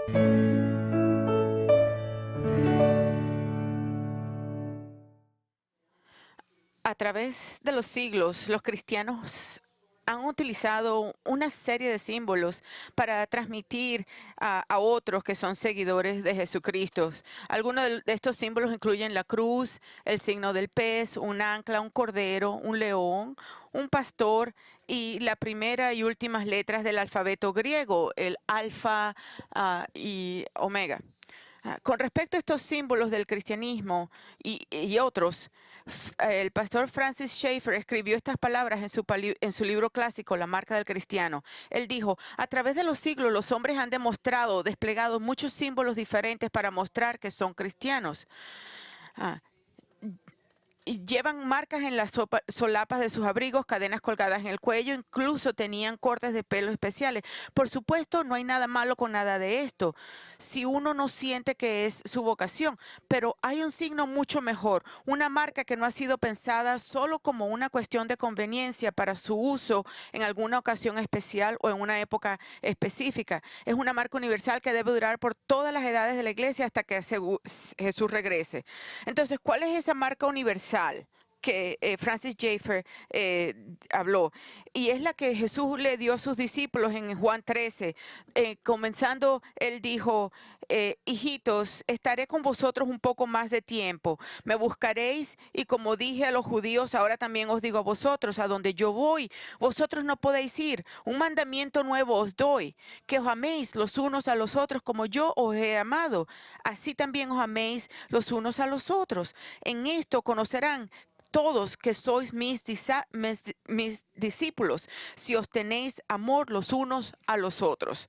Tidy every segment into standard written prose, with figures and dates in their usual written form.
A través de los siglos, los cristianos han utilizado una serie de símbolos para transmitir a otros que son seguidores de Jesucristo. Algunos de estos símbolos incluyen la cruz, el signo del pez, un ancla, un cordero, un león, un pastor y la primera y últimas letras del alfabeto griego, el alfa y omega. Con respecto a estos símbolos del cristianismo y otros, el pastor Francis Schaeffer escribió estas palabras en su libro clásico, La marca del cristiano. Él dijo, a través de los siglos los hombres han desplegado muchos símbolos diferentes para mostrar que son cristianos. Ah, y llevan marcas en las solapas de sus abrigos, cadenas colgadas en el cuello, incluso tenían cortes de pelo especiales. Por supuesto, no hay nada malo con nada de esto, si uno no siente que es su vocación, pero hay un signo mucho mejor, una marca que no ha sido pensada solo como una cuestión de conveniencia para su uso en alguna ocasión especial o en una época específica. Es una marca universal que debe durar por todas las edades de la iglesia hasta que Jesús regrese. Entonces, ¿cuál es esa marca universal que Francis Schaeffer habló? Y es la que Jesús le dio a sus discípulos en Juan 13. Comenzando, él dijo, hijitos, estaré con vosotros un poco más de tiempo. Me buscaréis y como dije a los judíos, ahora también os digo a vosotros, a donde yo voy, vosotros no podéis ir. Un mandamiento nuevo os doy, que os améis los unos a los otros como yo os he amado. Así también os améis los unos a los otros. En esto conocerán todos que sois mis discípulos, si os tenéis amor los unos a los otros.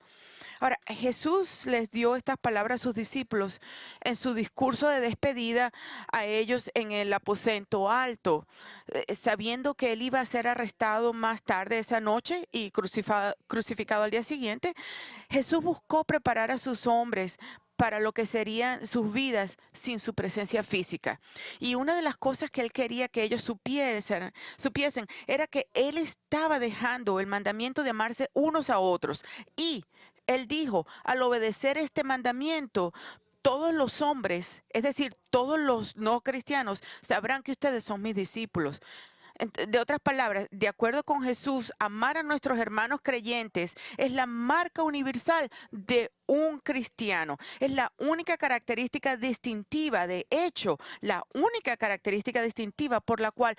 Ahora, Jesús les dio estas palabras a sus discípulos en su discurso de despedida a ellos en el aposento alto, sabiendo que él iba a ser arrestado más tarde esa noche y crucificado al día siguiente. Jesús buscó preparar a sus hombres para lo que serían sus vidas sin su presencia física. Y una de las cosas que él quería que ellos supiesen era que él estaba dejando el mandamiento de amarse unos a otros. Y él dijo, al obedecer este mandamiento, todos los hombres, es decir, todos los no cristianos, sabrán que ustedes son mis discípulos. De otras palabras, de acuerdo con Jesús, amar a nuestros hermanos creyentes es la marca universal de un cristiano. Es la única característica distintiva, de hecho, la única característica distintiva por la cual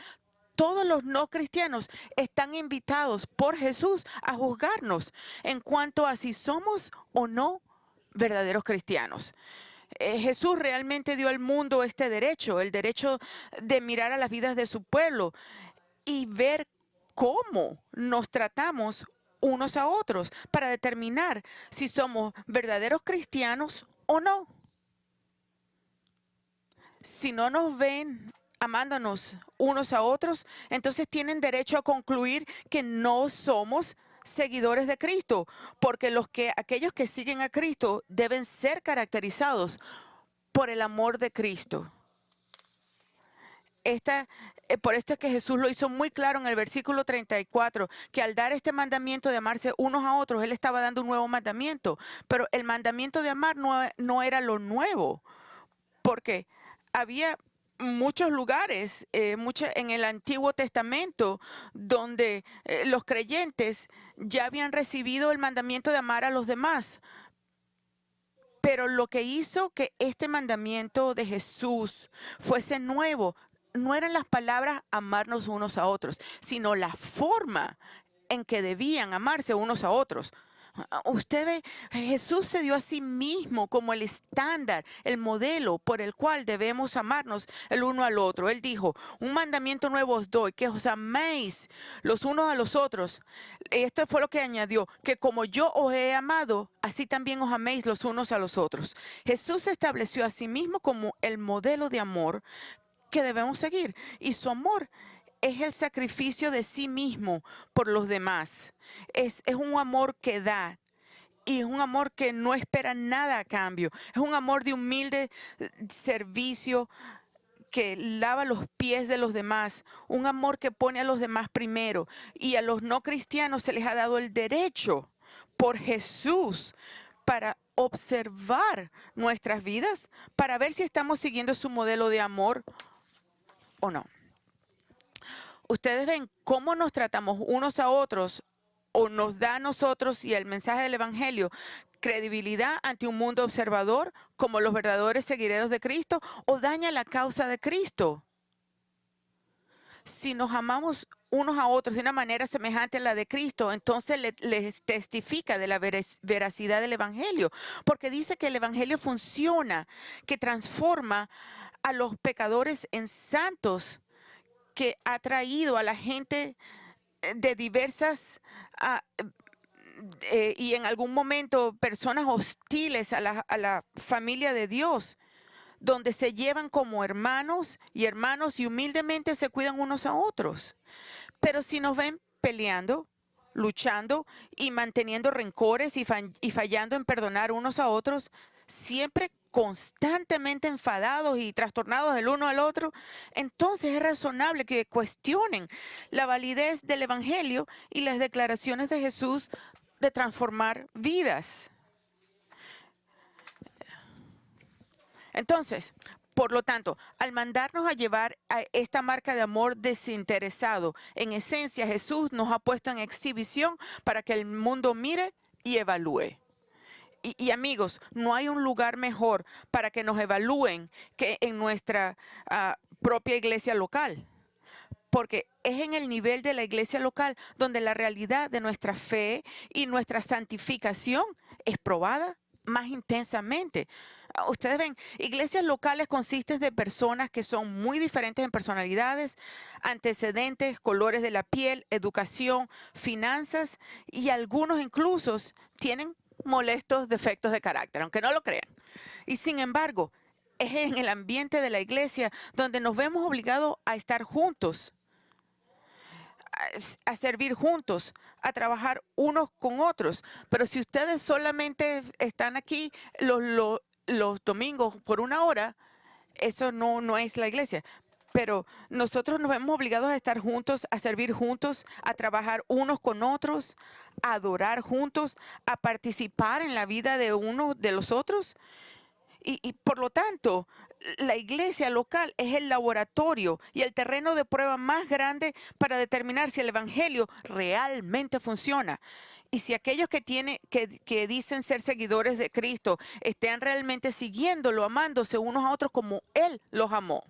todos los no cristianos están invitados por Jesús a juzgarnos en cuanto a si somos o no verdaderos cristianos. Jesús realmente dio al mundo este derecho, el derecho de mirar a las vidas de su pueblo y ver cómo nos tratamos unos a otros para determinar si somos verdaderos cristianos o no. Si no nos ven amándonos unos a otros, entonces tienen derecho a concluir que no somos seguidores de Cristo, porque aquellos que siguen a Cristo deben ser caracterizados por el amor de Cristo. Por esto es que Jesús lo hizo muy claro en el versículo 34, que al dar este mandamiento de amarse unos a otros, Él estaba dando un nuevo mandamiento. Pero el mandamiento de amar no era lo nuevo, porque había muchos lugares, en el Antiguo Testamento, donde los creyentes ya habían recibido el mandamiento de amar a los demás. Pero lo que hizo que este mandamiento de Jesús fuese nuevo no eran las palabras amarnos unos a otros, sino la forma en que debían amarse unos a otros. Usted ve, Jesús se dio a sí mismo como el estándar, el modelo por el cual debemos amarnos el uno al otro. Él dijo, un mandamiento nuevo os doy, que os améis los unos a los otros. Esto fue lo que añadió, que como yo os he amado, así también os améis los unos a los otros. Jesús se estableció a sí mismo como el modelo de amor que debemos seguir. Y su amor es el sacrificio de sí mismo por los demás. Es un amor que da. Y es un amor que no espera nada a cambio. Es un amor de humilde servicio que lava los pies de los demás. Un amor que pone a los demás primero. Y a los no cristianos se les ha dado el derecho por Jesús para observar nuestras vidas para ver si estamos siguiendo su modelo de amor o no. Ustedes ven cómo nos tratamos unos a otros o nos da a nosotros y el mensaje del Evangelio credibilidad ante un mundo observador como los verdaderos seguidores de Cristo o daña la causa de Cristo. Si nos amamos unos a otros de una manera semejante a la de Cristo, entonces les testifica de la veracidad del Evangelio, porque dice que el Evangelio funciona, que transforma a los pecadores en santos, que ha traído a la gente de diversas y en algún momento personas hostiles a la familia de Dios, donde se llevan como hermanos y humildemente se cuidan unos a otros. Pero si nos ven peleando, luchando y manteniendo rencores y fallando en perdonar unos a otros, siempre constantemente enfadados y trastornados el uno al otro, entonces es razonable que cuestionen la validez del Evangelio y las declaraciones de Jesús de transformar vidas. Entonces, por lo tanto, al mandarnos a llevar a esta marca de amor desinteresado, en esencia Jesús nos ha puesto en exhibición para que el mundo mire y evalúe. Y amigos, no hay un lugar mejor para que nos evalúen que en nuestra propia iglesia local. Porque es en el nivel de la iglesia local donde la realidad de nuestra fe y nuestra santificación es probada más intensamente. Ustedes ven, iglesias locales consisten de personas que son muy diferentes en personalidades, antecedentes, colores de la piel, educación, finanzas y algunos incluso tienen molestos defectos de carácter, aunque no lo crean. Y sin embargo, es en el ambiente de la iglesia donde nos vemos obligados a estar juntos, a servir juntos, a trabajar unos con otros. Pero si ustedes solamente están aquí los domingos por una hora, eso no es la iglesia. Pero nosotros nos vemos obligados a estar juntos, a servir juntos, a trabajar unos con otros, a adorar juntos, a participar en la vida de uno de los otros. Y por lo tanto, la iglesia local es el laboratorio y el terreno de prueba más grande para determinar si el evangelio realmente funciona. Y si aquellos que dicen ser seguidores de Cristo estén realmente siguiéndolo, amándose unos a otros como Él los amó.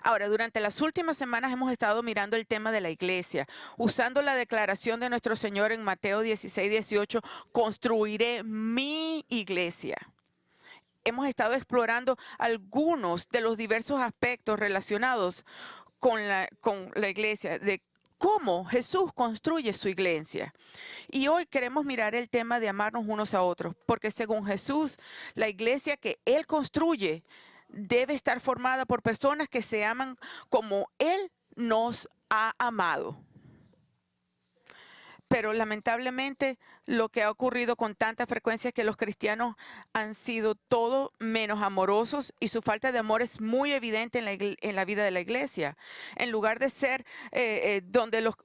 Ahora, durante las últimas semanas hemos estado mirando el tema de la iglesia, usando la declaración de nuestro Señor en Mateo 16:18, construiré mi iglesia. Hemos estado explorando algunos de los diversos aspectos relacionados con la iglesia, de cómo Jesús construye su iglesia. Y hoy queremos mirar el tema de amarnos unos a otros, porque según Jesús, la iglesia que Él construye debe estar formada por personas que se aman como Él nos ha amado. Pero lamentablemente lo que ha ocurrido con tanta frecuencia es que los cristianos han sido todo menos amorosos y su falta de amor es muy evidente en la vida de la iglesia. En lugar de ser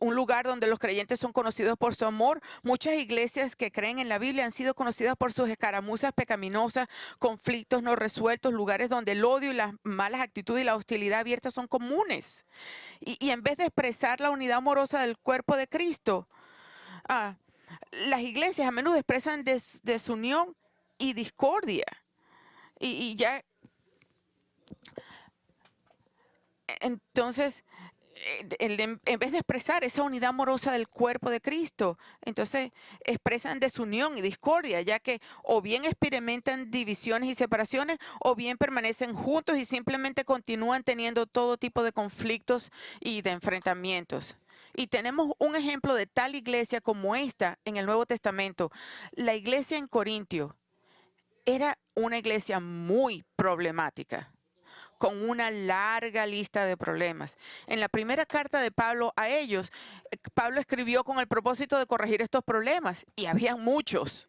un lugar donde los creyentes son conocidos por su amor, muchas iglesias que creen en la Biblia han sido conocidas por sus escaramuzas pecaminosas, conflictos no resueltos, lugares donde el odio y las malas actitudes y la hostilidad abierta son comunes. Y en vez de expresar la unidad amorosa del cuerpo de Cristo, las iglesias a menudo expresan desunión y discordia. Y ya, entonces, en vez de expresar esa unidad amorosa del cuerpo de Cristo, entonces expresan desunión y discordia, ya que o bien experimentan divisiones y separaciones, o bien permanecen juntos y simplemente continúan teniendo todo tipo de conflictos y de enfrentamientos. Y tenemos un ejemplo de tal iglesia como esta en el Nuevo Testamento. La iglesia en Corintio era una iglesia muy problemática, con una larga lista de problemas. En la primera carta de Pablo a ellos, Pablo escribió con el propósito de corregir estos problemas, y había muchos.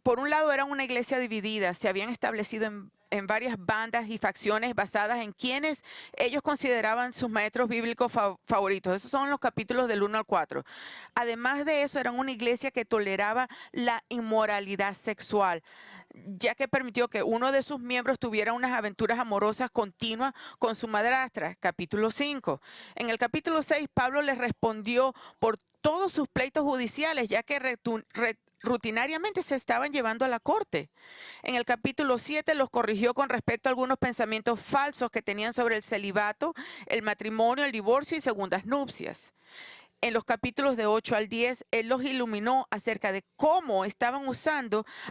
Por un lado, eran una iglesia dividida, se habían establecido en varias bandas y facciones basadas en quienes ellos consideraban sus maestros bíblicos favoritos. Esos son los capítulos del 1 al 4. Además de eso, eran una iglesia que toleraba la inmoralidad sexual, ya que permitió que uno de sus miembros tuviera unas aventuras amorosas continuas con su madrastra. Capítulo 5. En el capítulo 6, Pablo les respondió por todos sus pleitos judiciales, ya que rutinariamente se estaban llevando a la corte. En el capítulo 7 los corrigió con respecto a algunos pensamientos falsos que tenían sobre el celibato, el matrimonio, el divorcio y segundas nupcias. En los capítulos de 8 al 10, él los iluminó acerca de cómo estaban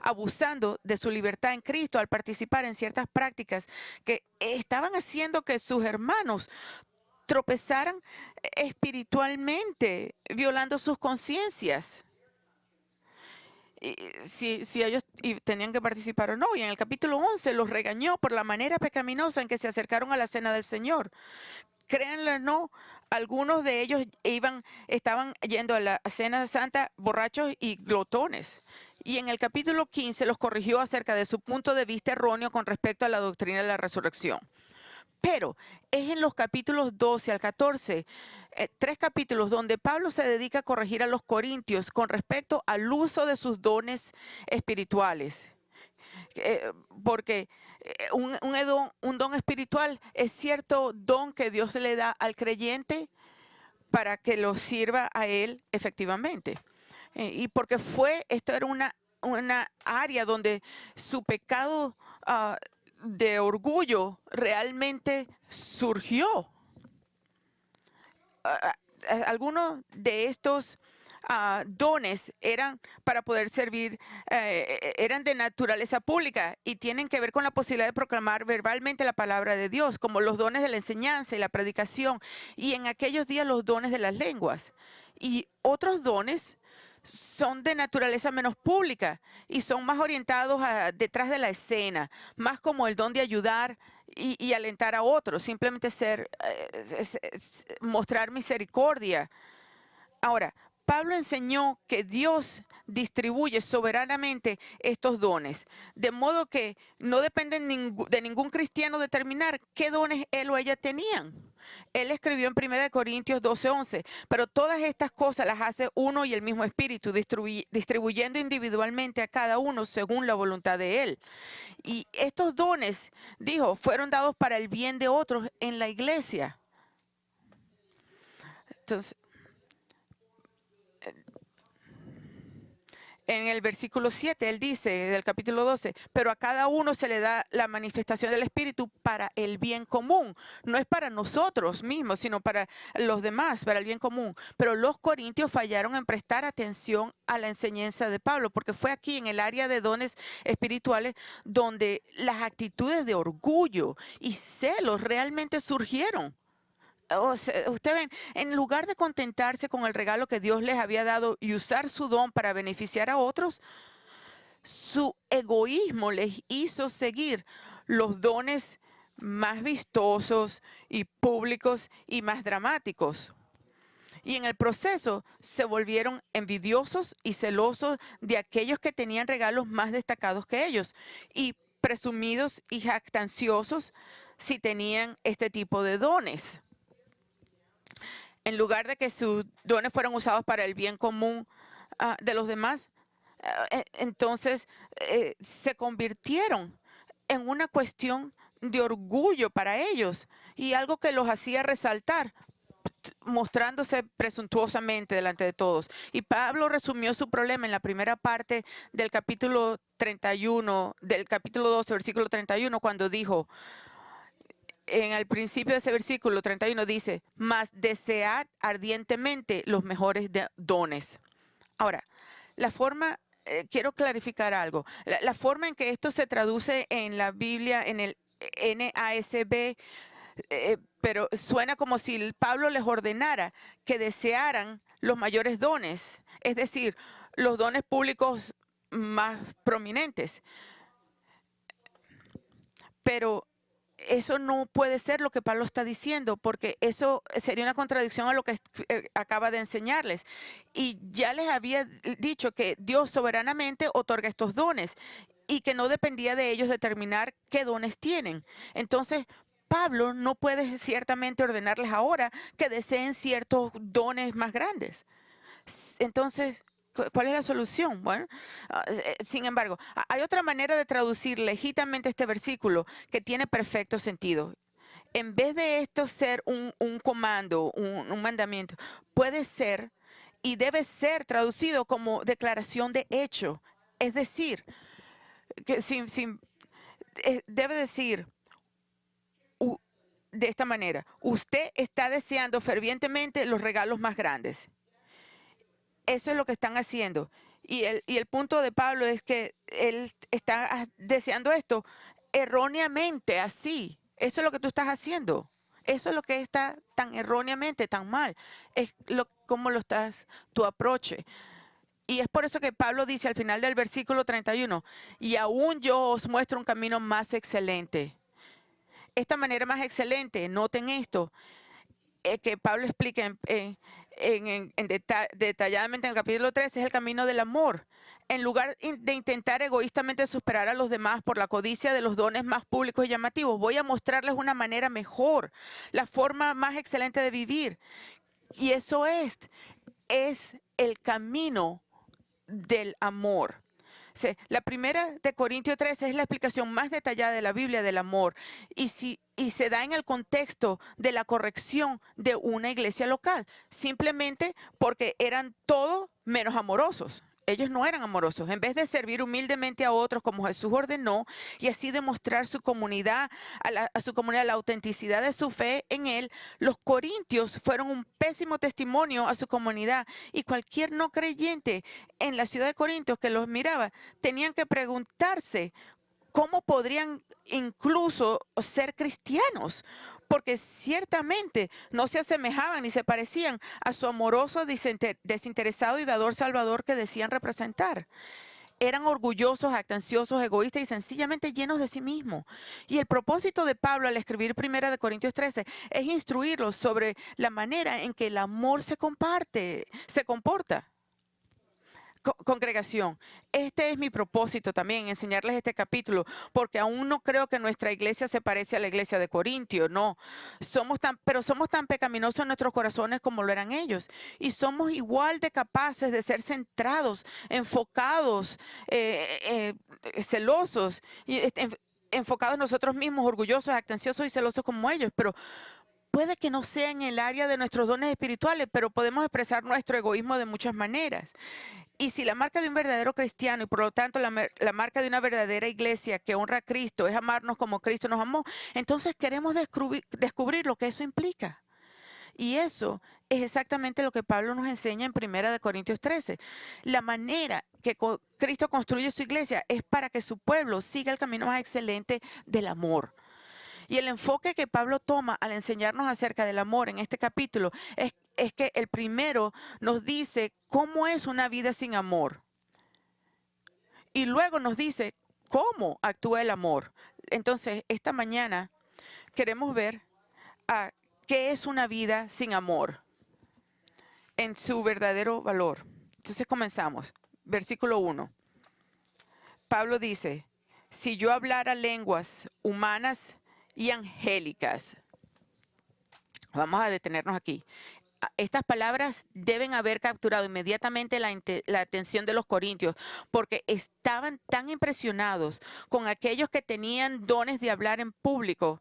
abusando de su libertad en Cristo al participar en ciertas prácticas que estaban haciendo que sus hermanos tropezaran espiritualmente, violando sus conciencias. Si ellos tenían que participar o no. Y en el capítulo 11 los regañó por la manera pecaminosa en que se acercaron a la cena del Señor. Créanlo o no, algunos de ellos estaban yendo a la cena santa borrachos y glotones. Y en el capítulo 15 los corrigió acerca de su punto de vista erróneo con respecto a la doctrina de la resurrección. Pero es en los capítulos 12 al 14, 3 capítulos donde Pablo se dedica a corregir a los corintios con respecto al uso de sus dones espirituales. Porque un don espiritual es cierto don que Dios le da al creyente para que lo sirva a él efectivamente. Y porque esto era una área donde su pecado de orgullo realmente surgió. Algunos de estos dones eran para poder servir, eran de naturaleza pública y tienen que ver con la posibilidad de proclamar verbalmente la palabra de Dios, como los dones de la enseñanza y la predicación, y en aquellos días los dones de las lenguas. Y otros dones son de naturaleza menos pública y son más orientados a detrás de la escena, más como el don de ayudar y alentar a otros, simplemente mostrar misericordia. Ahora, Pablo enseñó que Dios distribuye soberanamente estos dones, de modo que no depende de ningún cristiano determinar qué dones él o ella tenían. Él escribió en 1 Corintios 12:11, pero todas estas cosas las hace uno y el mismo Espíritu, distribuyendo individualmente a cada uno según la voluntad de él. Y estos dones, dijo, fueron dados para el bien de otros en la iglesia. Entonces, en el versículo 7, él dice, del capítulo 12, pero a cada uno se le da la manifestación del Espíritu para el bien común. No es para nosotros mismos, sino para los demás, para el bien común. Pero los corintios fallaron en prestar atención a la enseñanza de Pablo, porque fue aquí en el área de dones espirituales donde las actitudes de orgullo y celos realmente surgieron. Ustedes ven, en lugar de contentarse con el regalo que Dios les había dado y usar su don para beneficiar a otros, su egoísmo les hizo seguir los dones más vistosos y públicos y más dramáticos. Y en el proceso se volvieron envidiosos y celosos de aquellos que tenían regalos más destacados que ellos y presumidos y jactanciosos si tenían este tipo de dones. En lugar de que sus dones fueran usados para el bien común de los demás, entonces se convirtieron en una cuestión de orgullo para ellos y algo que los hacía resaltar, mostrándose presuntuosamente delante de todos. Y Pablo resumió su problema en la primera parte del capítulo 31, del capítulo 12, versículo 31, cuando dijo, en el principio de ese versículo 31 dice, mas desead ardientemente los mejores dones. Ahora, quiero clarificar algo. La forma en que esto se traduce en la Biblia, en el NASB, pero suena como si Pablo les ordenara que desearan los mayores dones, es decir, los dones públicos más prominentes. Pero eso no puede ser lo que Pablo está diciendo, porque eso sería una contradicción a lo que acaba de enseñarles. Y ya les había dicho que Dios soberanamente otorga estos dones y que no dependía de ellos determinar qué dones tienen. Entonces, Pablo no puede ciertamente ordenarles ahora que deseen ciertos dones más grandes. Entonces, ¿cuál es la solución? Bueno, sin embargo, hay otra manera de traducir legítimamente este versículo que tiene perfecto sentido. En vez de esto ser un comando, un mandamiento, puede ser y debe ser traducido como declaración de hecho. Es decir, que debe decir de esta manera: usted está deseando fervientemente los regalos más grandes. Eso es lo que están haciendo. Y el punto de Pablo es que él está deseando esto erróneamente, así. Eso es lo que tú estás haciendo. Eso es lo que está tan erróneamente, tan mal. Es cómo lo estás, tu aproche. Y es por eso que Pablo dice al final del versículo 31, y aún yo os muestro un camino más excelente. Esta manera más excelente, noten esto, que Pablo explica detalladamente en el capítulo 3, es el camino del amor. En lugar de intentar egoístamente superar a los demás por la codicia de los dones más públicos y llamativos, voy a mostrarles una manera mejor, la forma más excelente de vivir. Y eso es el camino del amor. La primera de Corintios 13 es la explicación más detallada de la Biblia del amor y se da en el contexto de la corrección de una iglesia local, simplemente porque eran todo menos amorosos. Ellos no eran amorosos. En vez de servir humildemente a otros como Jesús ordenó y así demostrar su comunidad, a su comunidad la autenticidad de su fe en Él, los corintios fueron un pésimo testimonio a su comunidad y cualquier no creyente en la ciudad de Corintios que los miraba tenían que preguntarse cómo podrían incluso ser cristianos, porque ciertamente no se asemejaban ni se parecían a su amoroso, desinteresado y dador Salvador que decían representar. Eran orgullosos, jactanciosos, egoístas y sencillamente llenos de sí mismos. Y el propósito de Pablo al escribir 1 Corintios 13 es instruirlos sobre la manera en que el amor se comporta. Congregación, este es mi propósito también, enseñarles este capítulo, porque aún no creo que nuestra iglesia se parece a la iglesia de Corintio, no. Pero somos tan pecaminosos en nuestros corazones como lo eran ellos. Y somos igual de capaces de ser centrados, enfocados, celosos, y enfocados en nosotros mismos, orgullosos, actanciosos y celosos como ellos. Pero puede que no sea en el área de nuestros dones espirituales, pero podemos expresar nuestro egoísmo de muchas maneras. Y si la marca de un verdadero cristiano y por lo tanto la marca de una verdadera iglesia que honra a Cristo es amarnos como Cristo nos amó, entonces queremos descubrir lo que eso implica. Y eso es exactamente lo que Pablo nos enseña en 1 Corintios 13. La manera que Cristo construye su iglesia es para que su pueblo siga el camino más excelente del amor. Y el enfoque que Pablo toma al enseñarnos acerca del amor en este capítulo es que el primero nos dice cómo es una vida sin amor. Y luego nos dice cómo actúa el amor. Entonces, esta mañana queremos ver qué es una vida sin amor en su verdadero valor. Entonces comenzamos. Versículo 1. Pablo dice, si yo hablara lenguas humanas y angélicas. Vamos a detenernos aquí. Estas palabras deben haber capturado inmediatamente la atención de los corintios, porque estaban tan impresionados con aquellos que tenían dones de hablar en público.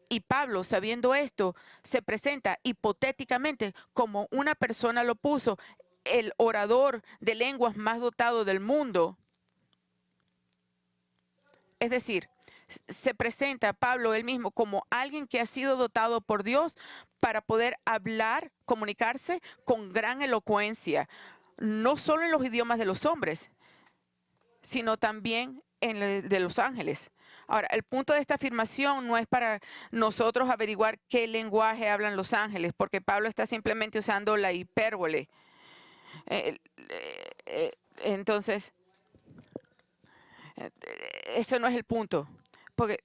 Y Pablo, sabiendo esto, se presenta hipotéticamente como una persona lo puso, el orador de lenguas más dotado del mundo. Es decir, se presenta a Pablo él mismo como alguien que ha sido dotado por Dios para poder hablar, comunicarse con gran elocuencia, no solo en los idiomas de los hombres, sino también en el de los ángeles. Ahora, el punto de esta afirmación no es para nosotros averiguar qué lenguaje hablan los ángeles, porque Pablo está simplemente usando la hipérbole. Entonces, eso no es el punto. Porque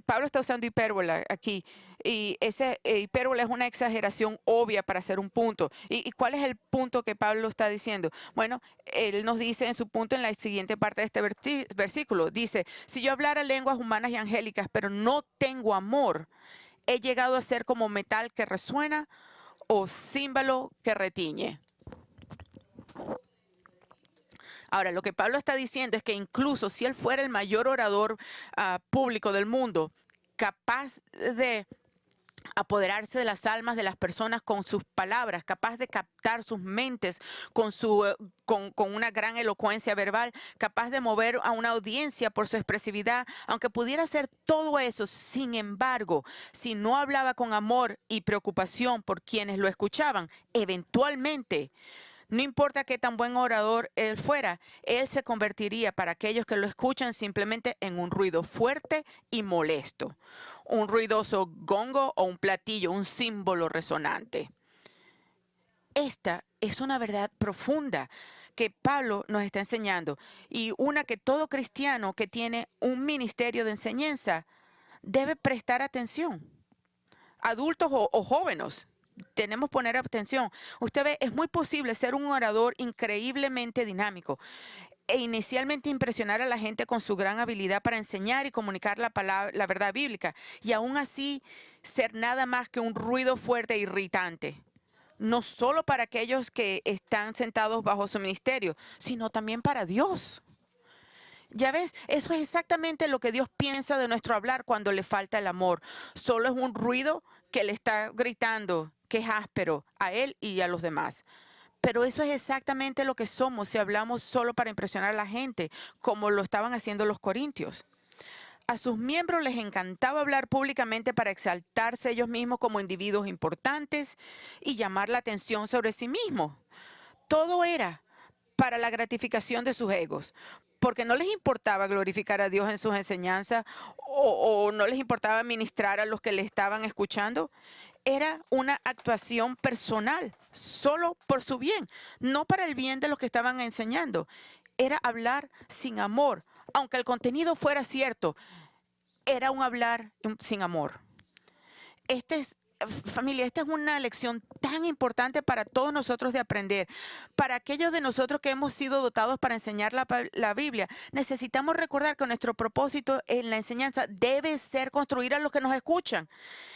Pablo está usando hipérbola aquí. Y esa hipérbole es una exageración obvia para hacer un punto. ¿Y cuál es el punto que Pablo está diciendo? Bueno, él nos dice en su punto en la siguiente parte de este versículo. Dice, si yo hablara lenguas humanas y angélicas, pero no tengo amor, he llegado a ser como metal que resuena o címbalo que retiñe. Ahora, lo que Pablo está diciendo es que incluso si él fuera el mayor orador público del mundo, capaz de apoderarse de las almas de las personas con sus palabras, capaz de captar sus mentes con una gran elocuencia verbal, capaz de mover a una audiencia por su expresividad, aunque pudiera hacer todo eso, sin embargo, si no hablaba con amor y preocupación por quienes lo escuchaban, eventualmente, no importa qué tan buen orador él fuera, él se convertiría para aquellos que lo escuchan simplemente en un ruido fuerte y molesto, un ruidoso gongo o un platillo, un símbolo resonante. Esta es una verdad profunda que Pablo nos está enseñando y una que todo cristiano que tiene un ministerio de enseñanza debe prestar atención. Adultos o jóvenes, tenemos que poner atención. Usted ve, es muy posible ser un orador increíblemente dinámico e inicialmente impresionar a la gente con su gran habilidad para enseñar y comunicar la verdad bíblica, y aún así ser nada más que un ruido fuerte e irritante. No solo para aquellos que están sentados bajo su ministerio, sino también para Dios. Ya ves, eso es exactamente lo que Dios piensa de nuestro hablar cuando le falta el amor. Solo es un ruido que le está gritando, que es áspero a él y a los demás. Pero eso es exactamente lo que somos si hablamos solo para impresionar a la gente, como lo estaban haciendo los corintios. A sus miembros les encantaba hablar públicamente para exaltarse ellos mismos como individuos importantes y llamar la atención sobre sí mismos. Todo era para la gratificación de sus egos, porque no les importaba glorificar a Dios en sus enseñanzas o no les importaba ministrar a los que le estaban escuchando. Era una actuación personal, solo por su bien, no para el bien de los que estaban enseñando. Era hablar sin amor, aunque el contenido fuera cierto, era un hablar sin amor. Familia, esta es una lección tan importante para todos nosotros de aprender. Para aquellos de nosotros que hemos sido dotados para enseñar la Biblia, necesitamos recordar que nuestro propósito en la enseñanza debe ser construir a los que nos escuchan,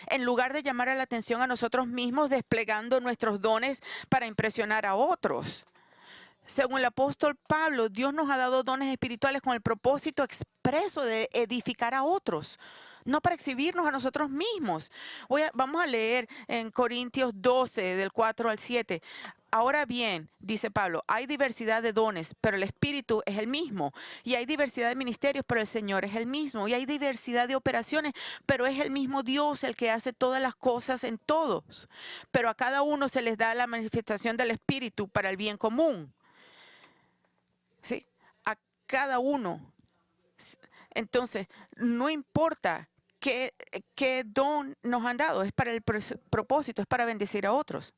en lugar de llamar la atención a nosotros mismos desplegando nuestros dones para impresionar a otros. Según el apóstol Pablo, Dios nos ha dado dones espirituales con el propósito expreso de edificar a otros, no para exhibirnos a nosotros mismos. Vamos a leer en Corintios 12, del 4 al 7. Ahora bien, dice Pablo, hay diversidad de dones, pero el Espíritu es el mismo. Y hay diversidad de ministerios, pero el Señor es el mismo. Y hay diversidad de operaciones, pero es el mismo Dios el que hace todas las cosas en todos. Pero a cada uno se les da la manifestación del Espíritu para el bien común. ¿Sí? A cada uno. Entonces, no importa qué don nos han dado, es para el propósito, es para bendecir a otros.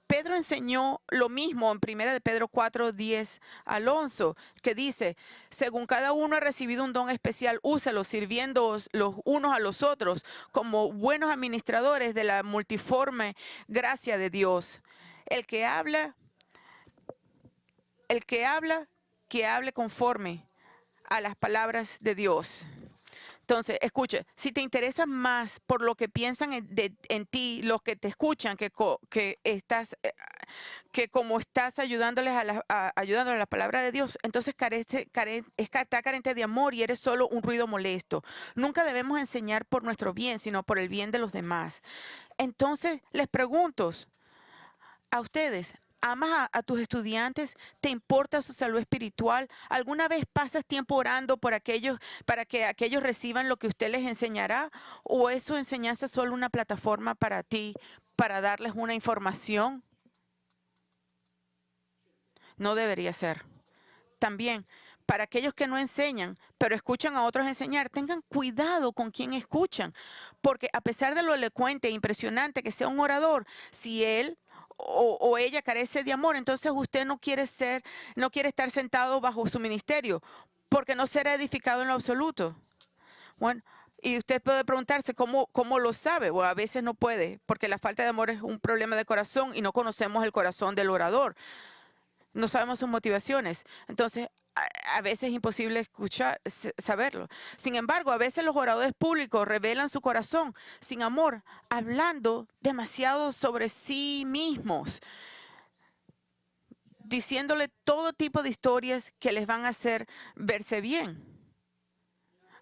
Pedro enseñó lo mismo en 1 de Pedro 4, 10 al 11, que dice, según cada uno ha recibido un don especial, úsalo sirviendo los unos a los otros como buenos administradores de la multiforme gracia de Dios. El que habla, que hable conforme a las palabras de Dios. Entonces, escucha, si te interesa más por lo que piensan en ti, los que te escuchan, que como estás ayudándoles ayudándoles a la palabra de Dios, entonces está carente de amor y eres solo un ruido molesto. Nunca debemos enseñar por nuestro bien, sino por el bien de los demás. Entonces, les pregunto a ustedes, ¿amas a tus estudiantes? ¿Te importa su salud espiritual? ¿Alguna vez pasas tiempo orando por aquellos para que aquellos reciban lo que usted les enseñará? ¿O es su enseñanza solo una plataforma para ti, para darles una información? No debería ser. También, para aquellos que no enseñan, pero escuchan a otros enseñar, tengan cuidado con quién escuchan, porque a pesar de lo elocuente e impresionante que sea un orador, si él o ella carece de amor, entonces usted no quiere estar sentado bajo su ministerio, porque no será edificado en lo absoluto. Bueno, Y usted puede preguntarse cómo lo sabe, o a veces no puede, porque la falta de amor es un problema de corazón y no conocemos el corazón del orador. No sabemos sus motivaciones. Entonces, a veces es imposible saberlo. Sin embargo, a veces los oradores públicos revelan su corazón sin amor, hablando demasiado sobre sí mismos, diciéndole todo tipo de historias que les van a hacer verse bien.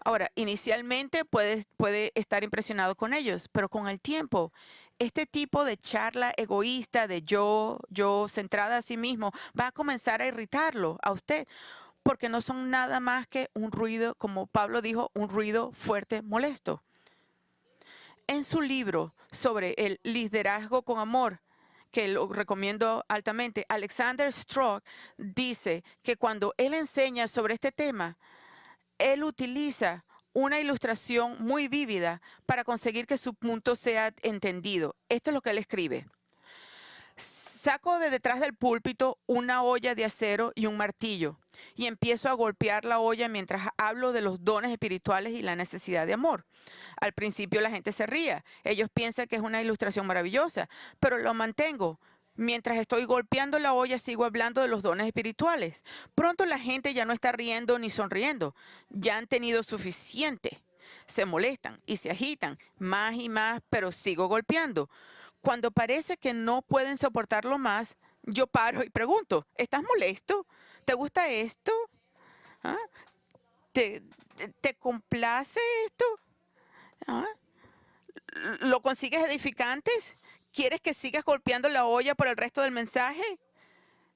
Ahora, inicialmente puede estar impresionado con ellos, pero con el tiempo, este tipo de charla egoísta de yo, centrada a sí mismo, va a comenzar a irritarlo a usted, porque no son nada más que un ruido, como Pablo dijo, un ruido fuerte, molesto. En su libro sobre el liderazgo con amor, que lo recomiendo altamente, Alexander Strock dice que cuando él enseña sobre este tema, él utiliza una ilustración muy vívida para conseguir que su punto sea entendido. Esto es lo que él escribe. Saco de detrás del púlpito una olla de acero y un martillo y empiezo a golpear la olla mientras hablo de los dones espirituales y la necesidad de amor. Al principio la gente se ría. Ellos piensan que es una ilustración maravillosa, pero lo mantengo. Mientras estoy golpeando la olla, sigo hablando de los dones espirituales. Pronto la gente ya no está riendo ni sonriendo. Ya han tenido suficiente. Se molestan y se agitan más y más, pero sigo golpeando. Cuando parece que no pueden soportarlo más, yo paro y pregunto, ¿estás molesto? ¿Te gusta esto? ¿Ah? ¿Te complace esto? ¿Ah? ¿Lo consigues edificantes? ¿Quieres que sigas golpeando la olla por el resto del mensaje?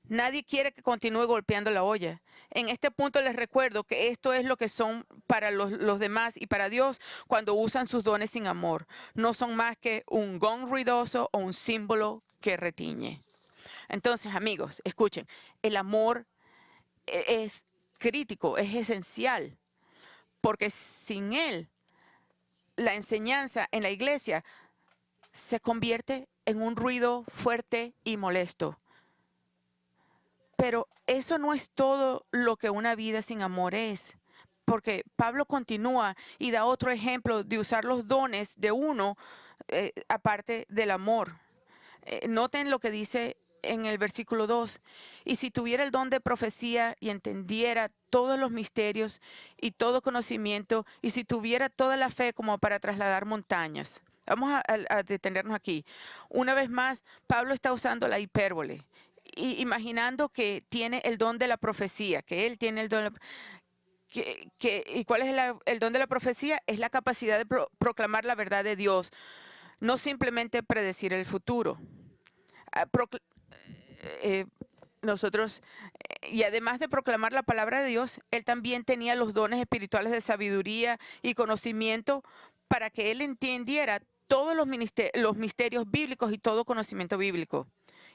Nadie quiere que continúe golpeando la olla. En este punto les recuerdo que esto es lo que son para los demás y para Dios cuando usan sus dones sin amor. No son más que un gong ruidoso o un símbolo que retiñe. Entonces, amigos, escuchen, el amor es crítico, es esencial, porque sin él, la enseñanza en la iglesia se convierte en un ruido fuerte y molesto. Pero eso no es todo lo que una vida sin amor es, porque Pablo continúa y da otro ejemplo de usar los dones de uno aparte del amor. Noten lo que dice en el versículo 2. Y si tuviera el don de profecía y entendiera todos los misterios y todo conocimiento, y si tuviera toda la fe como para trasladar montañas. Vamos a detenernos aquí. Una vez más, Pablo está usando la hipérbole, imaginando que tiene el don de la profecía, que él tiene el don de la, ¿y cuál es el don de la profecía? Es la capacidad de proclamar la verdad de Dios, no simplemente predecir el futuro. Nosotros, y además de proclamar la palabra de Dios, él también tenía los dones espirituales de sabiduría y conocimiento para que él entendiera todos los misterios bíblicos y todo conocimiento bíblico.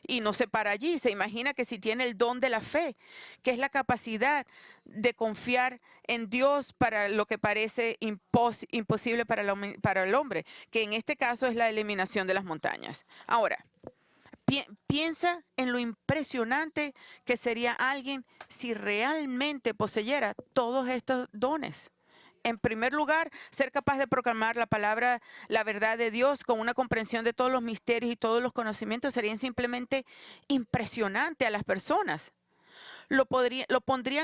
Y no se para allí, se imagina que si tiene el don de la fe, que es la capacidad de confiar en Dios para lo que parece imposible para el hombre, que en este caso es la eliminación de las montañas. Ahora, piensa en lo impresionante que sería alguien si realmente poseyera todos estos dones. En primer lugar, ser capaz de proclamar la palabra, la verdad de Dios con una comprensión de todos los misterios y todos los conocimientos serían simplemente impresionante a las personas. Lo pondría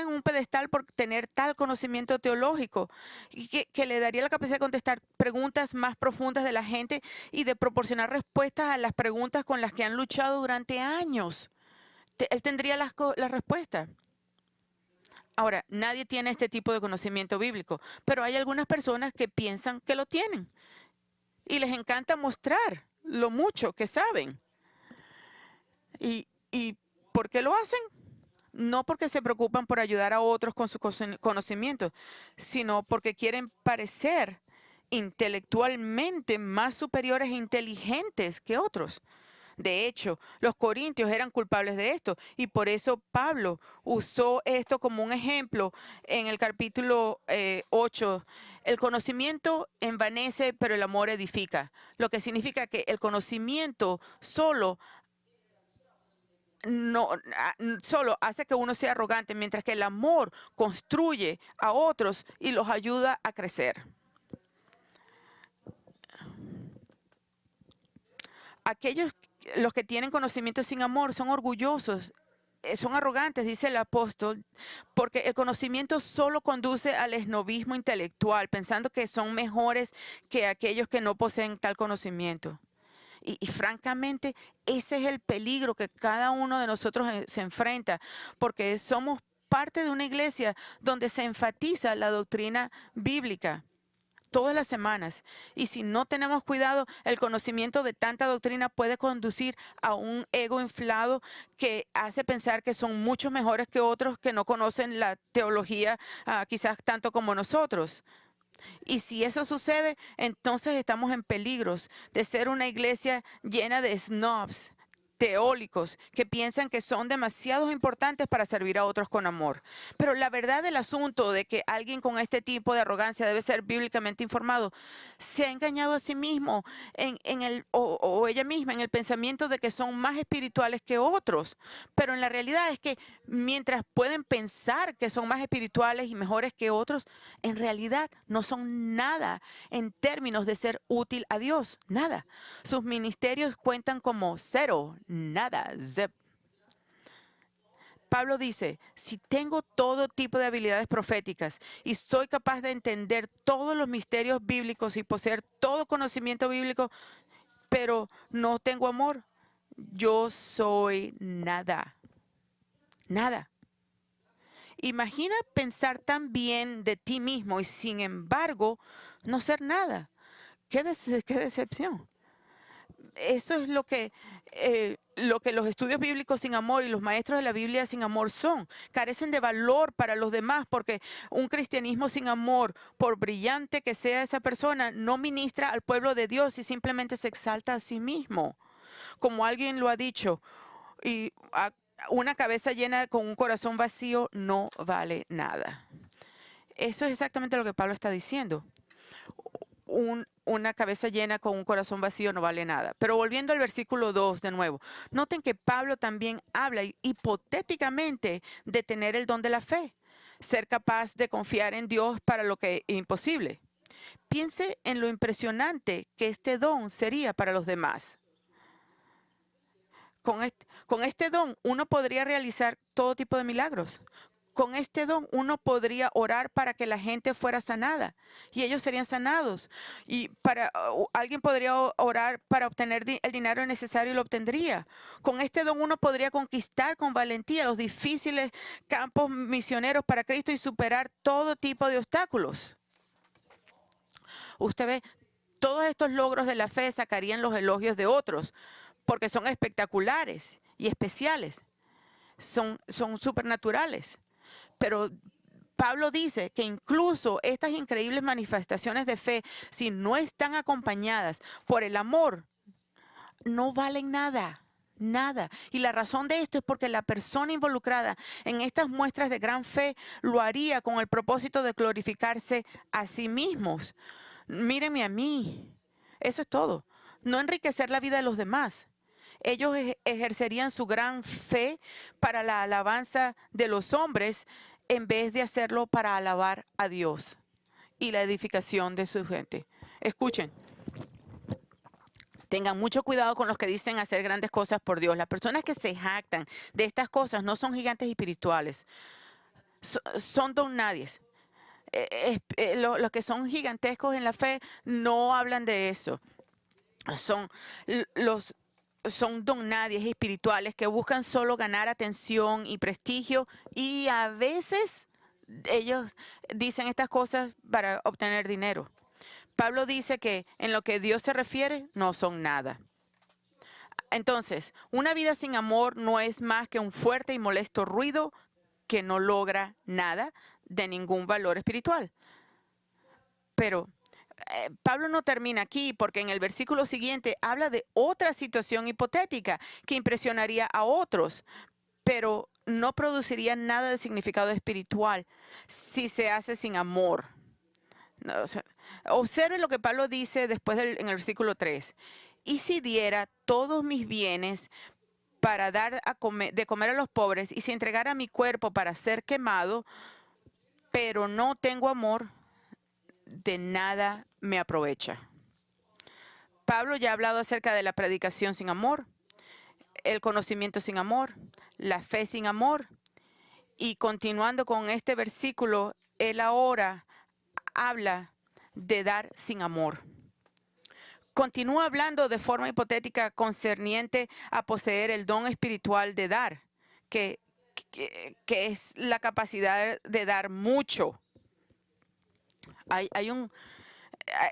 en un pedestal por tener tal conocimiento teológico y que le daría la capacidad de contestar preguntas más profundas de la gente y de proporcionar respuestas a las preguntas con las que han luchado durante años. Él tendría las respuestas. Ahora, nadie tiene este tipo de conocimiento bíblico, pero hay algunas personas que piensan que lo tienen y les encanta mostrar lo mucho que saben. ¿Y por qué lo hacen? No porque se preocupan por ayudar a otros con su conocimiento, sino porque quieren parecer intelectualmente más superiores e inteligentes que otros. De hecho, los corintios eran culpables de esto y por eso Pablo usó esto como un ejemplo en el capítulo 8. El conocimiento envanece, pero el amor edifica. Lo que significa que el conocimiento solo hace que uno sea arrogante, mientras que el amor construye a otros y los ayuda a crecer. Los que tienen conocimiento sin amor son orgullosos, son arrogantes, dice el apóstol, porque el conocimiento solo conduce al esnobismo intelectual, pensando que son mejores que aquellos que no poseen tal conocimiento. Y francamente, ese es el peligro que cada uno de nosotros se enfrenta, porque somos parte de una iglesia donde se enfatiza la doctrina bíblica todas las semanas. Y si no tenemos cuidado, el conocimiento de tanta doctrina puede conducir a un ego inflado que hace pensar que son mucho mejores que otros que no conocen la teología quizás tanto como nosotros. Y si eso sucede, entonces estamos en peligros de ser una iglesia llena de snobs teólicos que piensan que son demasiado importantes para servir a otros con amor. Pero la verdad del asunto de que alguien con este tipo de arrogancia debe ser bíblicamente informado, se ha engañado a sí mismo o ella misma en el pensamiento de que son más espirituales que otros. Pero en la realidad es que mientras pueden pensar que son más espirituales y mejores que otros, en realidad no son nada en términos de ser útil a Dios, nada. Sus ministerios cuentan como cero, nada, zip. Pablo dice, si tengo todo tipo de habilidades proféticas y soy capaz de entender todos los misterios bíblicos y poseer todo conocimiento bíblico, pero no tengo amor, yo soy nada, nada. Imagina pensar tan bien de ti mismo y sin embargo no ser nada. Qué decepción. Eso es lo que los estudios bíblicos sin amor y los maestros de la Biblia sin amor son. Carecen de valor para los demás porque un cristianismo sin amor, por brillante que sea esa persona, no ministra al pueblo de Dios y simplemente se exalta a sí mismo. Como alguien lo ha dicho, y una cabeza llena con un corazón vacío no vale nada. Eso es exactamente lo que Pablo está diciendo. Una cabeza llena con un corazón vacío no vale nada. Pero volviendo al versículo 2 de nuevo, noten que Pablo también habla hipotéticamente de tener el don de la fe, ser capaz de confiar en Dios para lo que es imposible. Piense en lo impresionante que este don sería para los demás. Con este don uno podría realizar todo tipo de milagros. Con este don uno podría orar para que la gente fuera sanada y ellos serían sanados. Y alguien podría orar para obtener el dinero necesario y lo obtendría. Con este don uno podría conquistar con valentía los difíciles campos misioneros para Cristo y superar todo tipo de obstáculos. Usted ve, todos estos logros de la fe sacarían los elogios de otros porque son espectaculares y especiales. Son supernaturales. Pero Pablo dice que incluso estas increíbles manifestaciones de fe, si no están acompañadas por el amor, no valen nada. Nada. Y la razón de esto es porque la persona involucrada en estas muestras de gran fe lo haría con el propósito de glorificarse a sí mismos. Mírenme a mí. Eso es todo. No enriquecer la vida de los demás. Ellos ejercerían su gran fe para la alabanza de los hombres en vez de hacerlo para alabar a Dios y la edificación de su gente. Escuchen. Tengan mucho cuidado con los que dicen hacer grandes cosas por Dios. Las personas que se jactan de estas cosas no son gigantes espirituales. Son don nadies. Los que son gigantescos en la fe no hablan de eso. Son don nadies espirituales que buscan solo ganar atención y prestigio y a veces ellos dicen estas cosas para obtener dinero. Pablo dice que en lo que Dios se refiere no son nada. Entonces, una vida sin amor no es más que un fuerte y molesto ruido que no logra nada de ningún valor espiritual. Pero Pablo no termina aquí porque en el versículo siguiente habla de otra situación hipotética que impresionaría a otros, pero no produciría nada de significado espiritual si se hace sin amor. No, observen lo que Pablo dice después en el versículo 3. Y si diera todos mis bienes para dar de comer a los pobres y si entregara mi cuerpo para ser quemado, pero no tengo amor, de nada me aprovecha. Pablo ya ha hablado acerca de la predicación sin amor, el conocimiento sin amor, la fe sin amor. Y continuando con este versículo, él ahora habla de dar sin amor. Continúa hablando de forma hipotética concerniente a poseer el don espiritual de dar, que es la capacidad de dar mucho. Hay un,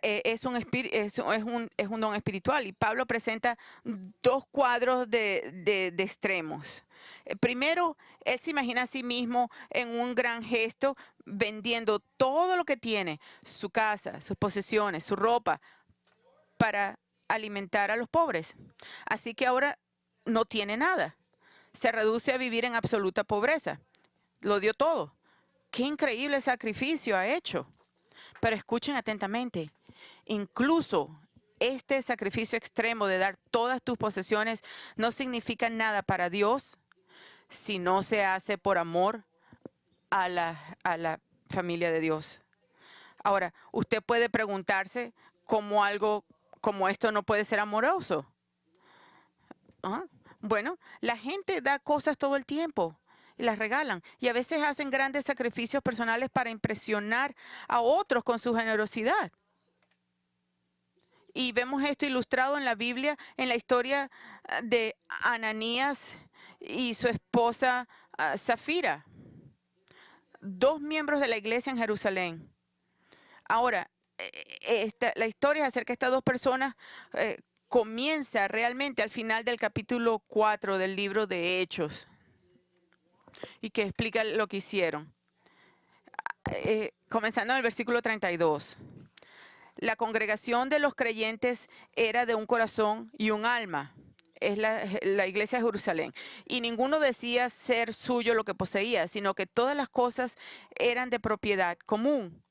es un don espiritual, y Pablo presenta dos cuadros de extremos. Primero, él se imagina a sí mismo en un gran gesto, vendiendo todo lo que tiene, su casa, sus posesiones, su ropa, para alimentar a los pobres. Así que ahora no tiene nada. Se reduce a vivir en absoluta pobreza. Lo dio todo. Qué increíble sacrificio ha hecho. Pero escuchen atentamente. Incluso este sacrificio extremo de dar todas tus posesiones no significa nada para Dios si no se hace por amor a la familia de Dios. Ahora, usted puede preguntarse cómo algo como esto no puede ser amoroso. ¿Ah? Bueno, la gente da cosas todo el tiempo y las regalan, y a veces hacen grandes sacrificios personales para impresionar a otros con su generosidad. Y vemos esto ilustrado en la Biblia, en la historia de Ananías y su esposa Zafira, dos miembros de la iglesia en Jerusalén. Ahora, la historia acerca de estas dos personas comienza realmente al final del capítulo 4 del libro de Hechos, y que explica lo que hicieron. Comenzando en el versículo 32. La congregación de los creyentes era de un corazón y un alma. Es la iglesia de Jerusalén. Y ninguno decía ser suyo lo que poseía, sino que todas las cosas eran de propiedad común.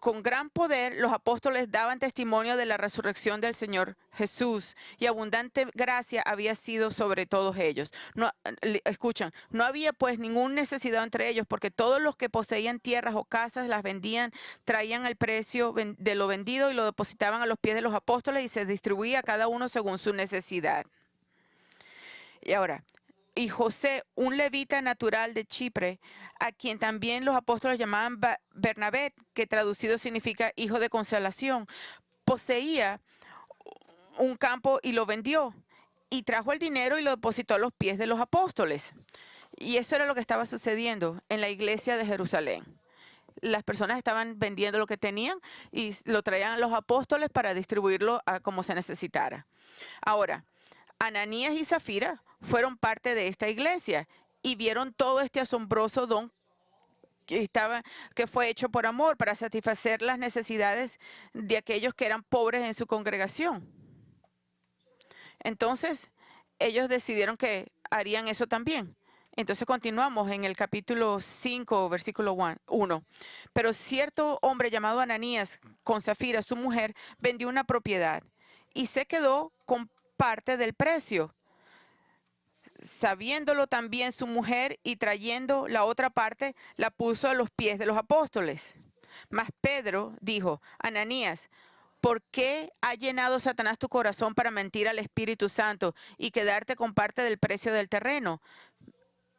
Con gran poder los apóstoles daban testimonio de la resurrección del Señor Jesús, y abundante gracia había sido sobre todos ellos. Escuchan, no había pues ninguna necesidad entre ellos, porque todos los que poseían tierras o casas las vendían, traían el precio de lo vendido y lo depositaban a los pies de los apóstoles, y se distribuía a cada uno según su necesidad. Y ahora, y José, un levita natural de Chipre, a quien también los apóstoles llamaban Bernabé, que traducido significa hijo de consolación, poseía un campo y lo vendió, y trajo el dinero y lo depositó a los pies de los apóstoles. Y eso era lo que estaba sucediendo en la iglesia de Jerusalén. Las personas estaban vendiendo lo que tenían y lo traían a los apóstoles para distribuirlo a como se necesitara. Ahora, Ananías y Zafira fueron parte de esta iglesia y vieron todo este asombroso don que fue hecho por amor para satisfacer las necesidades de aquellos que eran pobres en su congregación. Entonces, ellos decidieron que harían eso también. Entonces continuamos en el capítulo 5, versículo 1. Pero cierto hombre llamado Ananías, con Zafira, su mujer, vendió una propiedad y se quedó con parte del precio. Sabiéndolo también su mujer, y trayendo la otra parte, la puso a los pies de los apóstoles. Mas Pedro dijo: Ananías, ¿por qué ha llenado Satanás tu corazón para mentir al Espíritu Santo y quedarte con parte del precio del terreno?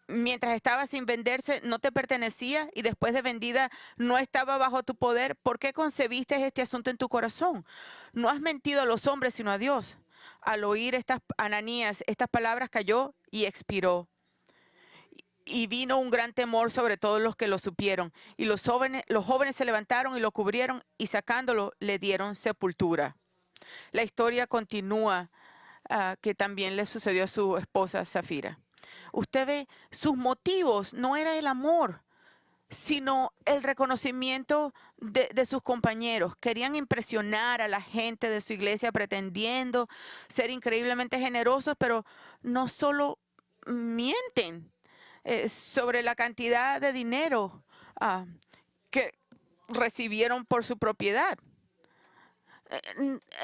Mientras estaba sin venderse, no te pertenecía, y después de vendida no estaba bajo tu poder. ¿Por qué concebiste este asunto en tu corazón? No has mentido a los hombres, sino a Dios. Al oír Ananías estas palabras, cayó y expiró. Y vino un gran temor sobre todos los que lo supieron. Y los jóvenes se levantaron y lo cubrieron, y sacándolo le dieron sepultura. La historia continúa, que también le sucedió a su esposa Zafira. Usted ve, sus motivos no era el amor, sino el reconocimiento de sus compañeros. Querían impresionar a la gente de su iglesia pretendiendo ser increíblemente generosos, pero no solo mienten sobre la cantidad de dinero que recibieron por su propiedad.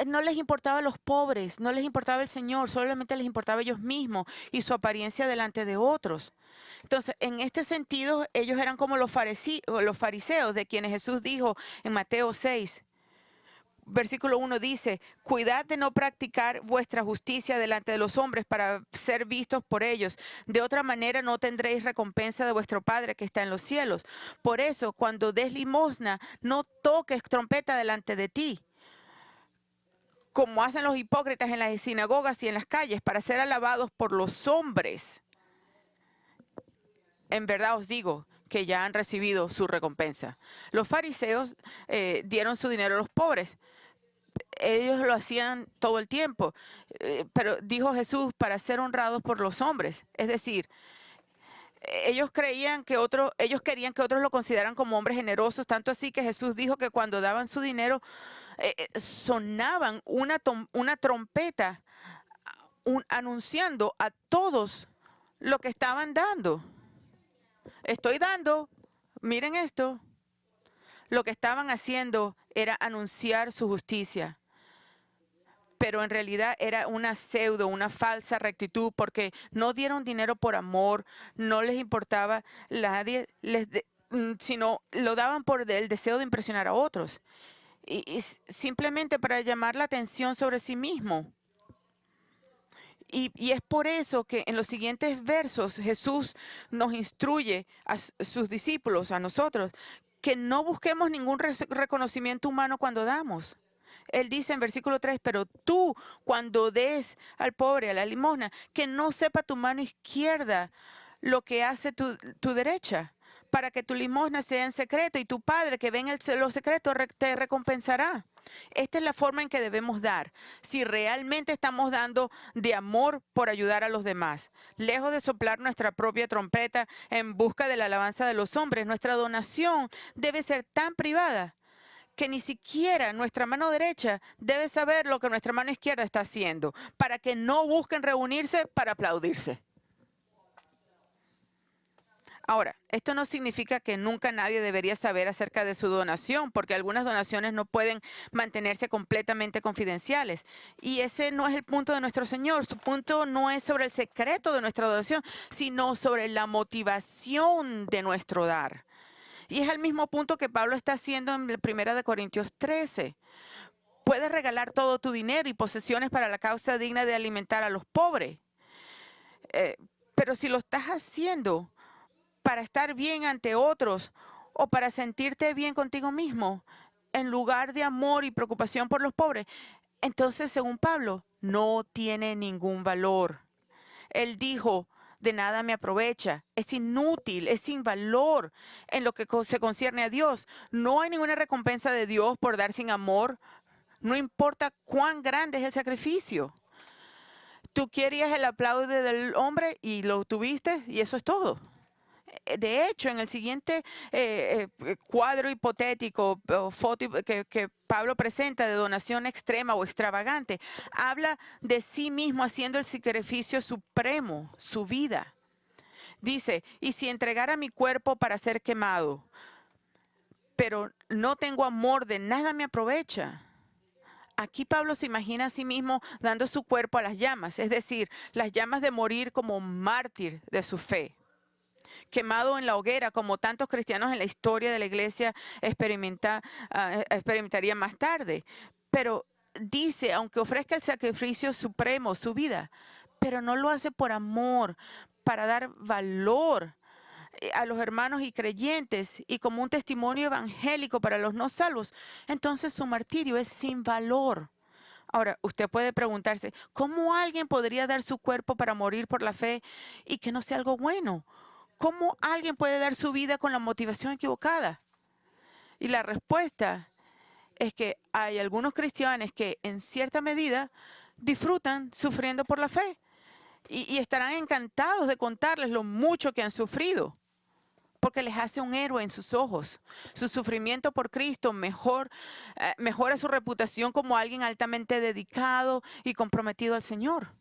No les importaba a los pobres, no les importaba el Señor, solamente les importaba a ellos mismos y su apariencia delante de otros. Entonces, en este sentido, ellos eran como los fariseos, de quienes Jesús dijo en Mateo 6, Versículo 1 dice, cuidad de no practicar vuestra justicia delante de los hombres para ser vistos por ellos. De otra manera no tendréis recompensa de vuestro Padre que está en los cielos. Por eso, cuando des limosna, no toques trompeta delante de ti, como hacen los hipócritas en las sinagogas y en las calles, para ser alabados por los hombres. En verdad os digo que ya han recibido su recompensa. Los fariseos dieron su dinero a los pobres. Ellos lo hacían todo el tiempo, pero dijo Jesús, para ser honrados por los hombres. Es decir, ellos querían que otros lo consideraran como hombres generosos, tanto así que Jesús dijo que cuando daban su dinero, sonaban una trompeta anunciando a todos lo que estaban dando. Estoy dando, miren esto. Lo que estaban haciendo era anunciar su justicia, pero en realidad era una una falsa rectitud, porque no dieron dinero por amor, no les importaba nadie, sino lo daban por el deseo de impresionar a otros y simplemente para llamar la atención sobre sí mismo. Y es por eso que en los siguientes versos Jesús nos instruye a sus discípulos, a nosotros, que no busquemos ningún reconocimiento humano cuando damos. Él dice en versículo 3, pero tú cuando des al pobre, a la limosna, que no sepa tu mano izquierda lo que hace tu derecha, para que tu limosna sea en secreto y tu Padre que ve en lo secreto te recompensará. Esta es la forma en que debemos dar, si realmente estamos dando de amor por ayudar a los demás. Lejos de soplar nuestra propia trompeta en busca de la alabanza de los hombres, nuestra donación debe ser tan privada que ni siquiera nuestra mano derecha debe saber lo que nuestra mano izquierda está haciendo, para que no busquen reunirse para aplaudirse. Ahora, esto no significa que nunca nadie debería saber acerca de su donación, porque algunas donaciones no pueden mantenerse completamente confidenciales. Y ese no es el punto de nuestro Señor. Su punto no es sobre el secreto de nuestra donación, sino sobre la motivación de nuestro dar. Y es el mismo punto que Pablo está haciendo en 1 Corintios 13. Puedes regalar todo tu dinero y posesiones para la causa digna de alimentar a los pobres. Pero si lo estás haciendo para estar bien ante otros o para sentirte bien contigo mismo, en lugar de amor y preocupación por los pobres, entonces, según Pablo, no tiene ningún valor. Él dijo, de nada me aprovecha, es inútil, es sin valor en lo que se concierne a Dios. No hay ninguna recompensa de Dios por dar sin amor, no importa cuán grande es el sacrificio. Tú querías el aplauso del hombre y lo tuviste y eso es todo. De hecho, en el siguiente cuadro hipotético o foto que Pablo presenta de donación extrema o extravagante, habla de sí mismo haciendo el sacrificio supremo, su vida. Dice, y si entregara mi cuerpo para ser quemado, pero no tengo amor, de nada me aprovecha. Aquí Pablo se imagina a sí mismo dando su cuerpo a las llamas, es decir, las llamas de morir como mártir de su fe, quemado en la hoguera, como tantos cristianos en la historia de la iglesia experimentarían más tarde. Pero dice, aunque ofrezca el sacrificio supremo, su vida, pero no lo hace por amor, para dar valor a los hermanos y creyentes y como un testimonio evangélico para los no salvos, entonces su martirio es sin valor. Ahora, usted puede preguntarse, ¿cómo alguien podría dar su cuerpo para morir por la fe y que no sea algo bueno? ¿Cómo alguien puede dar su vida con la motivación equivocada? Y la respuesta es que hay algunos cristianos que en cierta medida disfrutan sufriendo por la fe y estarán encantados de contarles lo mucho que han sufrido, porque les hace un héroe en sus ojos. Su sufrimiento por Cristo mejora su reputación como alguien altamente dedicado y comprometido al Señor.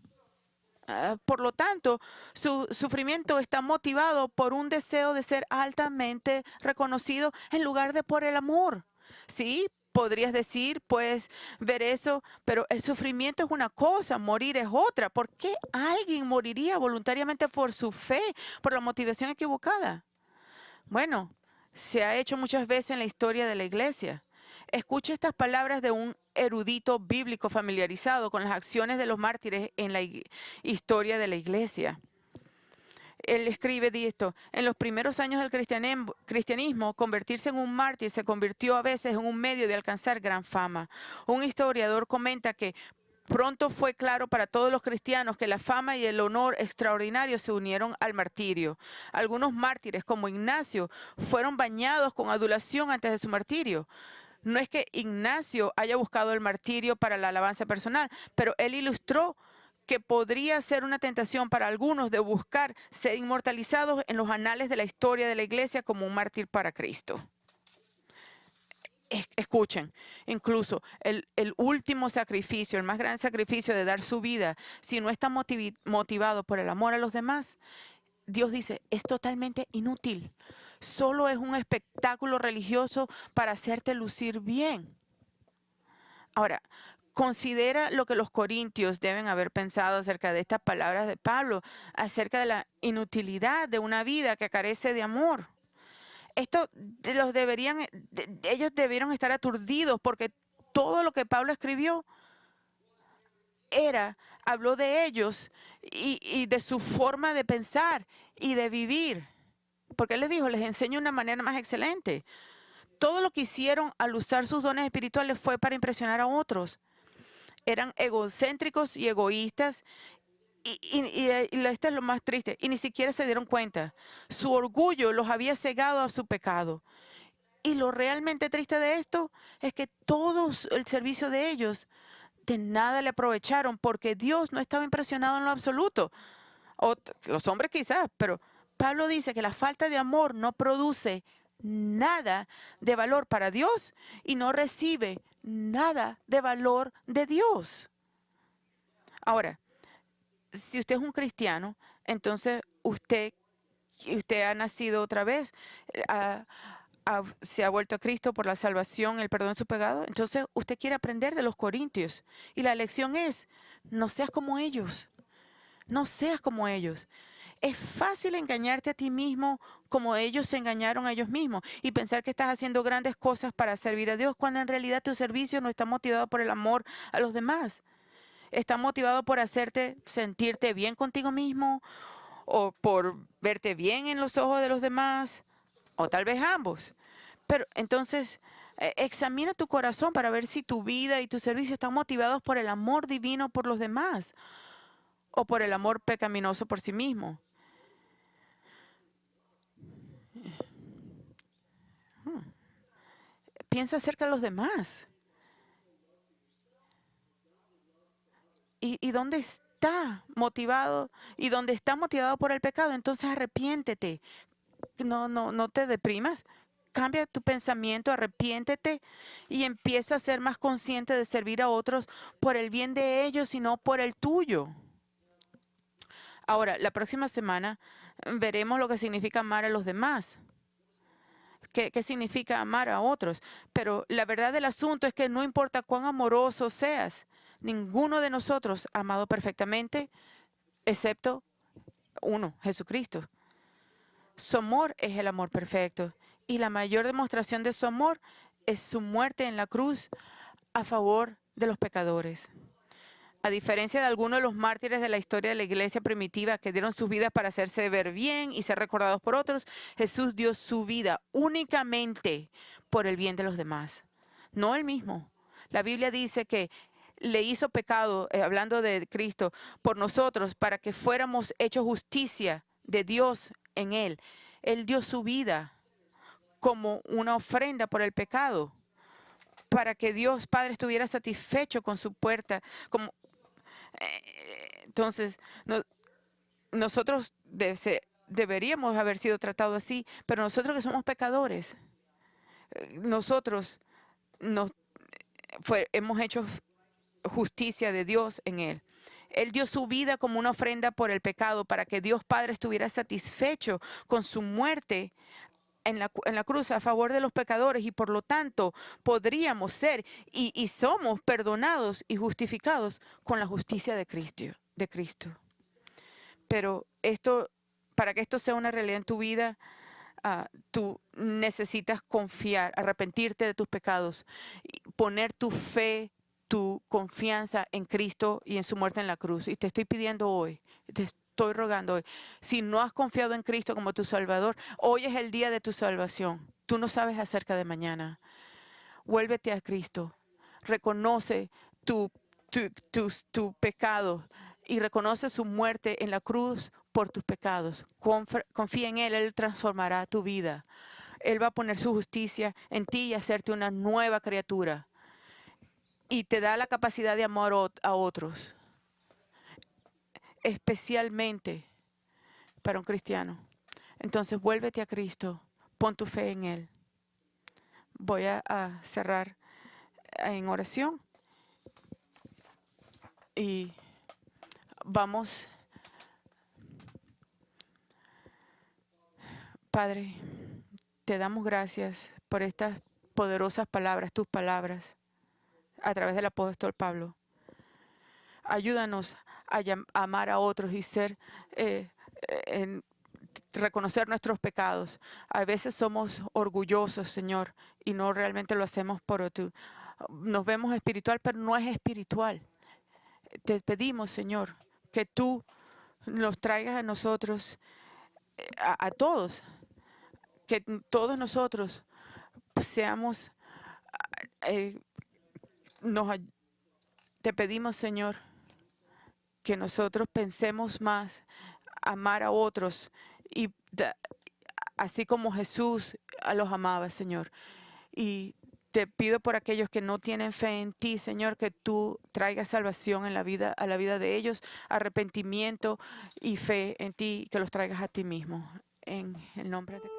Por lo tanto, su sufrimiento está motivado por un deseo de ser altamente reconocido en lugar de por el amor. Sí, podrías decir, puedes ver eso, pero el sufrimiento es una cosa, morir es otra. ¿Por qué alguien moriría voluntariamente por su fe, por la motivación equivocada? Bueno, se ha hecho muchas veces en la historia de la iglesia. Escuche estas palabras de un erudito bíblico familiarizado con las acciones de los mártires en la historia de la iglesia. Él escribe esto: en los primeros años del cristianismo, convertirse en un mártir se convirtió a veces en un medio de alcanzar gran fama. Un historiador comenta que pronto fue claro para todos los cristianos que la fama y el honor extraordinarios se unieron al martirio. Algunos mártires, como Ignacio, fueron bañados con adulación antes de su martirio. No es que Ignacio haya buscado el martirio para la alabanza personal, pero él ilustró que podría ser una tentación para algunos de buscar ser inmortalizados en los anales de la historia de la iglesia como un mártir para Cristo. Escuchen, incluso el último sacrificio, el más grande sacrificio de dar su vida, si no está motivado por el amor a los demás, Dios dice, es totalmente inútil. Solo es un espectáculo religioso para hacerte lucir bien. Ahora, considera lo que los corintios deben haber pensado acerca de estas palabras de Pablo, acerca de la inutilidad de una vida que carece de amor. Ellos debieron estar aturdidos porque todo lo que Pablo escribió habló de ellos y de su forma de pensar y de vivir. Porque él les dijo, les enseño una manera más excelente. Todo lo que hicieron al usar sus dones espirituales fue para impresionar a otros. Eran egocéntricos y egoístas. Y esto es lo más triste. Y ni siquiera se dieron cuenta. Su orgullo los había cegado a su pecado. Y lo realmente triste de esto es que todo el servicio de ellos de nada le aprovecharon porque Dios no estaba impresionado en lo absoluto. Los hombres quizás, pero Pablo dice que la falta de amor no produce nada de valor para Dios y no recibe nada de valor de Dios. Ahora, si usted es un cristiano, entonces usted ha nacido otra vez, se ha vuelto a Cristo por la salvación, el perdón de su pecado. Entonces usted quiere aprender de los corintios. Y la lección es, no seas como ellos. No seas como ellos. Es fácil engañarte a ti mismo como ellos se engañaron a ellos mismos y pensar que estás haciendo grandes cosas para servir a Dios cuando en realidad tu servicio no está motivado por el amor a los demás. Está motivado por hacerte sentirte bien contigo mismo o por verte bien en los ojos de los demás o tal vez ambos. Pero entonces examina tu corazón para ver si tu vida y tu servicio están motivados por el amor divino por los demás o por el amor pecaminoso por sí mismo. Piensa acerca de los demás. ¿Y dónde está motivado? Y dónde está motivado por el pecado, entonces arrepiéntete. No te deprimas. Cambia tu pensamiento, arrepiéntete y empieza a ser más consciente de servir a otros por el bien de ellos y no por el tuyo. Ahora, la próxima semana veremos lo que significa amar a los demás. ¿Qué significa amar a otros? Pero la verdad del asunto es que no importa cuán amoroso seas, ninguno de nosotros ha amado perfectamente, excepto uno, Jesucristo. Su amor es el amor perfecto. Y la mayor demostración de su amor es su muerte en la cruz a favor de los pecadores. A diferencia de algunos de los mártires de la historia de la iglesia primitiva que dieron sus vidas para hacerse ver bien y ser recordados por otros, Jesús dio su vida únicamente por el bien de los demás, no él mismo. La Biblia dice que le hizo pecado, hablando de Cristo, por nosotros para que fuéramos hechos justicia de Dios en él. Él dio su vida como una ofrenda por el pecado, para que Dios Padre estuviera satisfecho con su puerta. Entonces, nosotros deberíamos haber sido tratados así, pero nosotros que somos pecadores, nosotros hemos hecho justicia de Dios en Él. Él dio su vida como una ofrenda por el pecado para que Dios Padre estuviera satisfecho con su muerte en la cruz a favor de los pecadores y por lo tanto podríamos ser y somos perdonados y justificados con la justicia de Cristo. Pero para que esto sea una realidad en tu vida, Tú necesitas confiar, arrepentirte de tus pecados, y poner tu fe, tu confianza en Cristo y en su muerte en la cruz. Y te estoy pidiendo hoy, te estoy rogando hoy, si no has confiado en Cristo como tu Salvador, hoy es el día de tu salvación. Tú no sabes acerca de mañana. Vuélvete a Cristo. Reconoce tu, tu pecado y reconoce su muerte en la cruz por tus pecados. Confía en Él transformará tu vida. Él va a poner su justicia en ti y hacerte una nueva criatura. Y te da la capacidad de amar a otros, especialmente para un cristiano. Entonces vuélvete a Cristo, pon tu fe en Él. Voy a cerrar en oración y vamos. Padre, te damos gracias por estas poderosas palabras, tus palabras, a través del apóstol Pablo. Ayúdanos a amar a otros y reconocer nuestros pecados. A veces somos orgullosos, Señor, y no realmente lo hacemos por tú. Nos vemos espiritual, pero no es espiritual. Te pedimos, Señor, que tú nos traigas a nosotros, a todos, que todos nosotros seamos, eh, te pedimos, Señor, que nosotros pensemos más, amar a otros, y así como Jesús los amaba, Señor. Y te pido por aquellos que no tienen fe en ti, Señor, que tú traigas salvación en la vida, a la vida de ellos, arrepentimiento y fe en ti, que los traigas a ti mismo. En el nombre de Cristo.